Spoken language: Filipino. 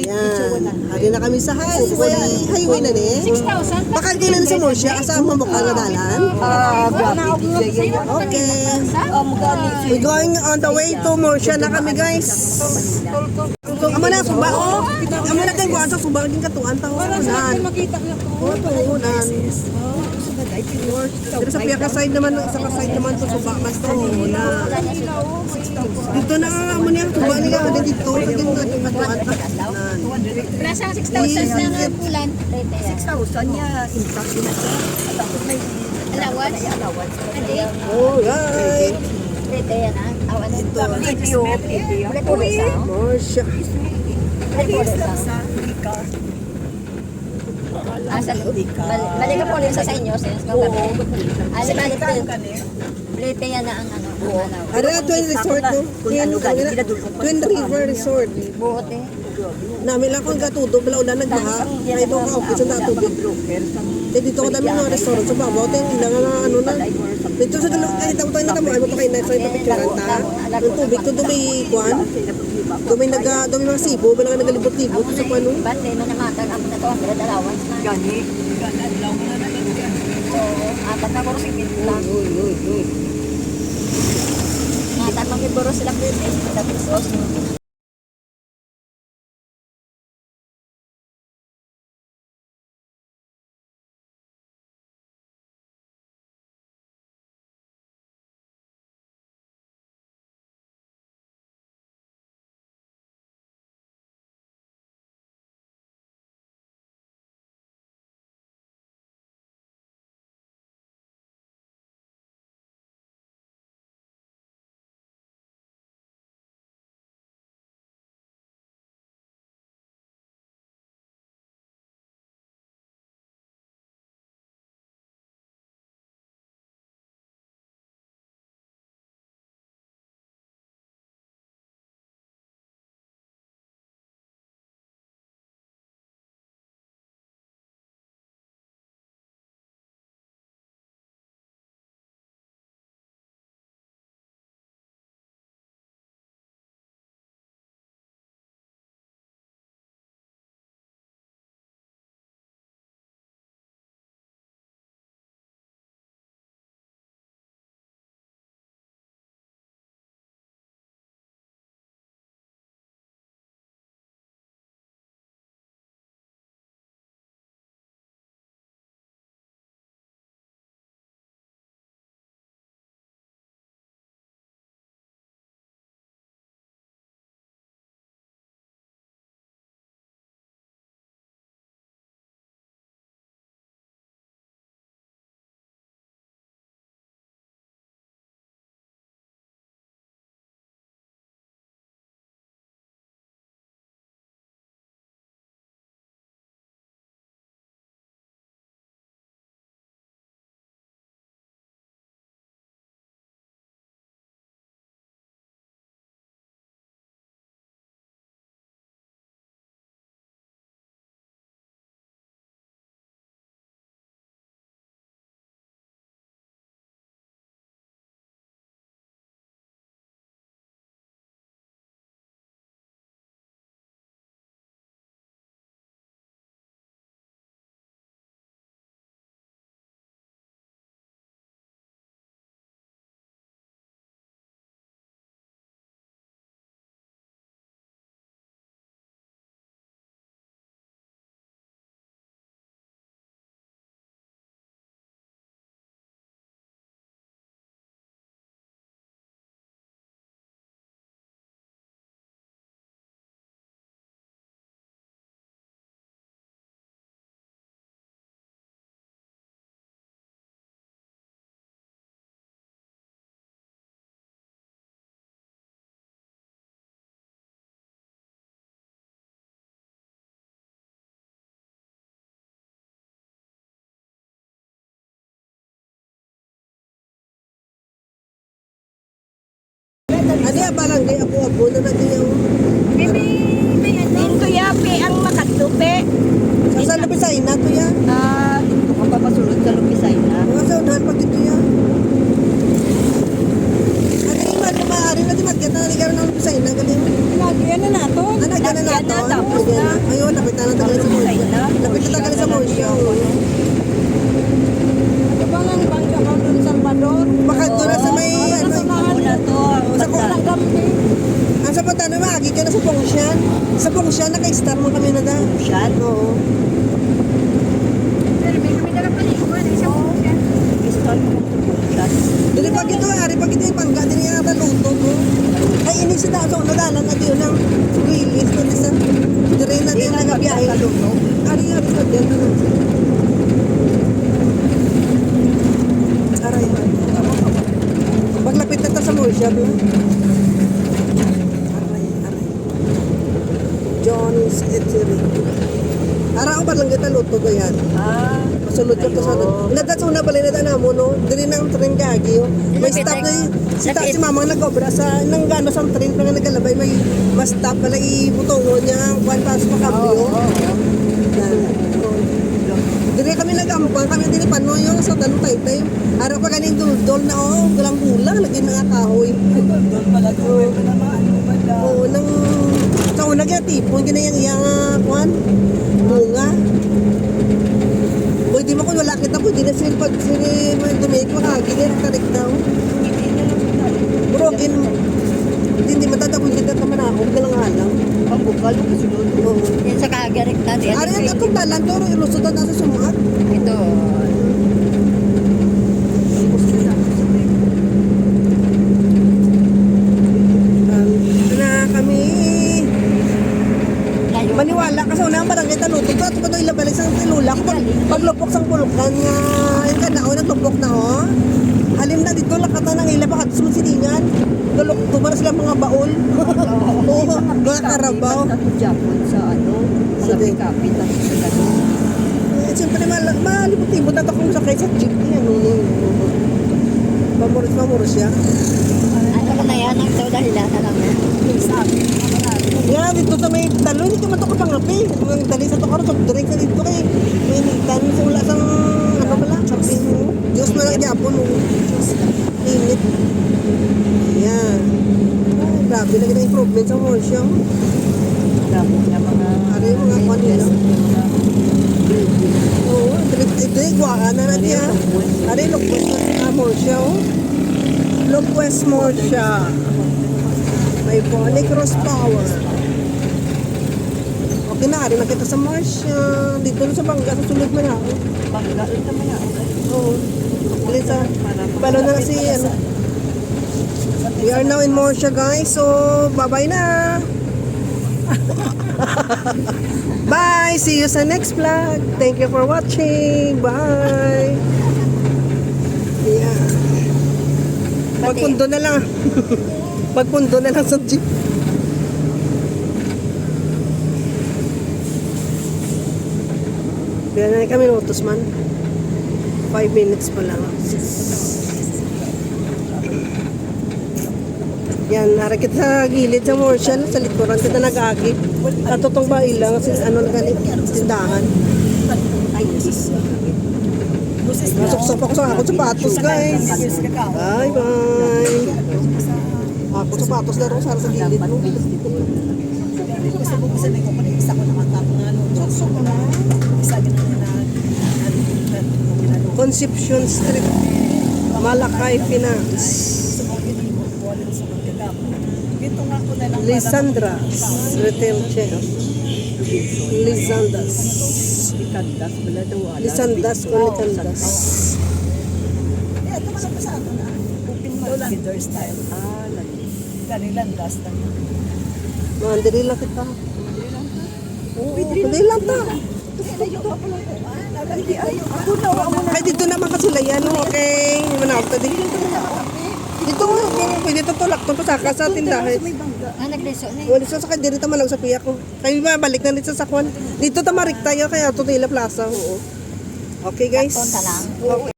Yan. Hari na kami sa highway. Highway na din. 6,000. Pakagay na sa Morsha. Kasama mo ka na dalan. Okay. We're going on the way to Morsha na kami, guys. So, amo na, suba o. Amo na kayo sa suba. Hindi katuan tao sa unan. Oo, tuunan. Pero sa piyaka side naman, sa kaside naman to suba. Mas to, na. Dito na amo niya. Suba nila. Dito. Dito na katuan tao. Nasa 6,000 na pulan. 6,000 niya. Impact din ito. Tapos may Allowance. Alright. Rete yan ah. Awan ito. video. Morsha. Asa balik ka po rin sa inyo. Asa balik ka. Rete yan na ang ano. Ara, Twin Resort no? Twin River Resort. Buot eh. Namin lang kung gatudo, wala ulan nagbaha. Kaya ito ka, upos na tubig. Eh, dito ko dami mga restaurant sa babaw. Ito yung ilang ano na. Dito sa dulo, eh, ito tayo nakamuhay mo ito kayo na sa ipapicturan ta. Yung tubig, ito dumi kuwan. Dumi mga sibo, wala nga nagalibot-libot sa pano. Ba't eh, manamatan ang na to, ang allowance na. Gani. Adlaw mo na natin. So, apat na kuro sipin lang. Apat mag-iburo sila po yun eh. Dapat sauce. Ano yung barangay Apo-Apo na natin yung... May dito ya, ang makatupe. Sa Lupisay na to yan. Dito ka pa pasulod sa Lupisay na. Mga sa unahan pag dito yan. Ano yung maaari na di magkita na ligaran ng Lupisay na galing. Nagyan na nato. Nagyan na nato. Ayun, lapit na tagal sa Morsha. Lapit na tagal sa Morsha. Di ba nga bangga ka doon sa Salvador? Baka doon na sa may, ano, Wala to. sa Walang gambi. ang sa patano, maagi ka na sa Pongsyan. Sa Pongsyan, naka-star mo kami na da. Siyan? Oo. Pero may kami na paliguan. Isang po siya. Pistol mo kung siyan. Dili pag ito, ari pag ito yung pangga, din yung naluto mo. Ay, inis sa daso, nadalan na diyo ng release ko sa dire na din nagabiyahe. Ari, sa diyan na lang. Aray. Paglapit na ta sa mall shop, no? Aray. John's Eatery. Ara, ako lang kita luto ko yan. Ah. Masulod ka to sa doon. Nadat una pala na mo no. Diri nang tren gagi. May stop na si mama nagobra sa nang gano sa tren pa nga nagalabay may mas stop pala ibutongon niya ang kwan pas makabyo. Diri kami nagampang kami diri panoyo sa tanong taytay. Ara pa ganing duldol na gulang-gulang lagi na kahoy. Doon pala doon. Oo nang sa una kaya tipo ginayang iyang kwan bunga. Uy, di mo kung wala kita po, di na sila pag sila dumake makagi niya, tarik daw. Bro, hindi matatapon kita naman ako, galang halang. Ang bukal mo kasunod. Oo. Yan sa kagarik na. Ari ang atong talan, toro ilusod na sa sumat. Ito. Na kami, Layo. maniwala kasi una ang barangay talutok, pero ito ito ilabalik sa tilulak, paglupok sa pulukan nga, yung ka na, naglupok na o. Halim na dito, lakata ng ila, baka sumunod silingan. Tumara sila mga baul. Oo, mga karabaw. Japon sa ano, sa Sabi. kapit at sa gano'n. Siyempre, malibot-libot na ito kung sakay sa jeep niya. Pamuros siya. Ano ka na yan? Ang daw dahilan na lang. Yan, dito sa may talo, hindi ka man ito kapangapi. Ang dali sa ito karoon, soft drink na dito kay may nitan sa wala sang ano pala, kapin mo. Diyos mo lang Japon mo. Init. Yan. Ay, grabe na kita improvement sa Morsha. Damo na mga... Ano yung mga kwan nila? Oo, ito yung guwaka na natin ha. Ano yung Lockwest Morsha oh. Lockwest Morsha. May Bonnie Cross Power. Okay na, rin na kita sa Morsha. Dito na sa Bangga, sa sulod mo na ako. Bangga, ito mo na. Oo. Dali sa, palo na si, ano. We are now in Morsha guys, so bye-bye na. Bye! See you sa next vlog. Thank you for watching. Bye! Yeah. Pagpundo na lang. Pagpundo na lang sa jeep. Kaya na kami notos man. 5 minutes pa lang. Yan, harakit sa gilid sa Morsha, sa likuran kita nag-agi. At itong bahay lang, ano nagalit, tindahan. Ay, sis. Nasok-sok ako sa ako sapatos, guys. Bye-bye. Ako sapatos na rin, sa gilid mo. Gusto mo kasi may kukunin isa ko nakatap ng ano. Sok ko na. Isa ganun na. Conception Street, Malacay Finance. Dito nga ko na lang. Lisandra's Retail Chain. Lisandra's. Likandas pala daw. Lisandra's o Lisandra's. Eh, ito ka sa ato na. Open market style. Ah, lagi. Kanilang das na. Mandiri lang kita. Oo, mandiri lang ta. Ay, dito naman kasi layan, okay. Manawag ta din. Dito, pwede ito tulak to pasaka sa tindahan. Ah, nagleso na. Wala sa sakit, dito manawag sa piyak ko. Kaya balik na dito sa sakwan. Dito tamarik tayo, kaya ito nila plaza. Oo. Okay guys. Punta lang. Okay.